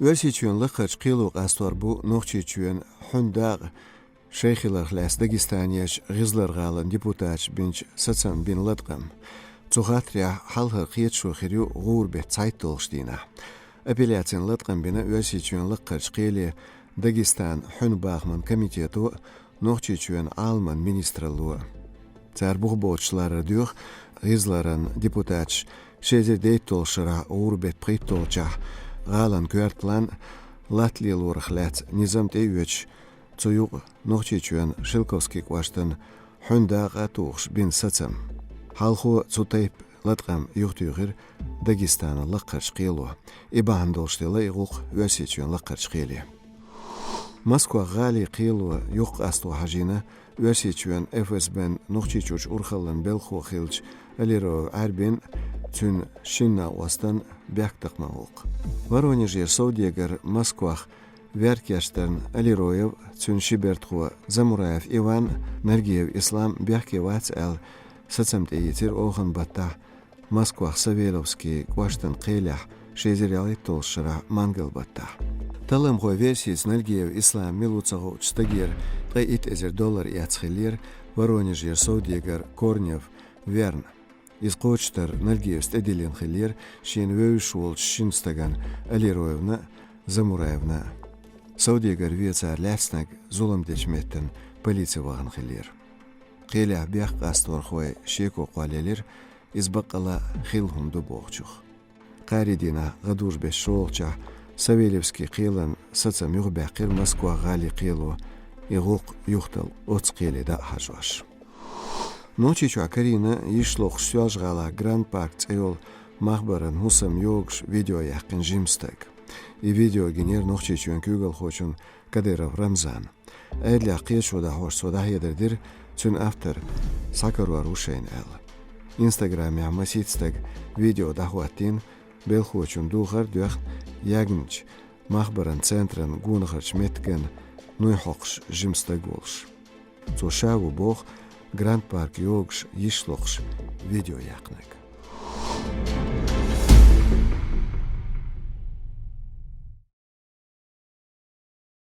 Versiçün lıqaç qiyluq astor bu noqçiçün hundaq Şeyhiler hlas Dagestaniyaş gizler galan deputat binç satsan bin latqam. Zuhatriya halha qiyetşu xiryu gurbet Zeitung Apellyatsin latqam bina versiçün lıqaç qiyli Dagestan Hunbağman komitetu noqçiçün Alman ministralluğu. Zerbuq boçları diyor gizlerin deputat şezer deytolşıra gurbet qiytolça galan körtlan Latlilur hlat nizam teyüç Цуюк нохчичуен Шилковский кваштын Хундаға туғш бин сацам. Халху цутайп латқам юхтюгір Дагестаны лаққарч қилу. Ибахан долштылы иғуқ версичуен лаққарч қили. Москва ғали қилу юқ асту хажина версичуен ФСБн нохчичуч урхалын белху қилч әліро әрбен цүн шинна уастан бяқтақмауқ. Воронежер Саудиягар Москвах Веркяштern Алироев, Цюншибертху, Замураев Иван, Наргиев Ислам, Бяхкевац Эл, Сацамтейтир Охан Бата, Москва Савеловский, Кваштан Қейлях, Шезеряли Толшыра, Мангал Бата. Талымху версиец Наргиев Ислам Милуцагу Чтагир, $3 яцхилир, Воронежер Саудиягар Корнев, Верн. Из Кочтар Наргиев Стеделин Хилир, Шин Вевишул Шинстаган, Алироевна, Замураевна. Саудиягар вецар ляснаг зулам дечметтен полиция ваган хилир. Қиля бяқ қастуархуай шеку қуалелир избақала хилхунду боғчух. Қаридина ғадур беш шоолча Савелевский қилан сацам юғбәқир Москва ғали қилу иғуқ юхтал оц қиледа хажваш. Ночичу Карина ишлоқ шуажғала Гранд Парк цейол махбаран хусам йогш видео яқын жимстаг. И видео генер нохчичуен кюгал хочун Кадыров Рамзан. Эдля қиешуда хош суда едердир цүн автор Сакаруа Рушейн эл. Инстаграме амасицтаг видео дахуаттин бел хочун духар дуях ягнч махбаран центран гунахарч метген нуйхоқш жимстагулш. Цушаву бог Гранд Парк йогш ишлоқш видео яқнак.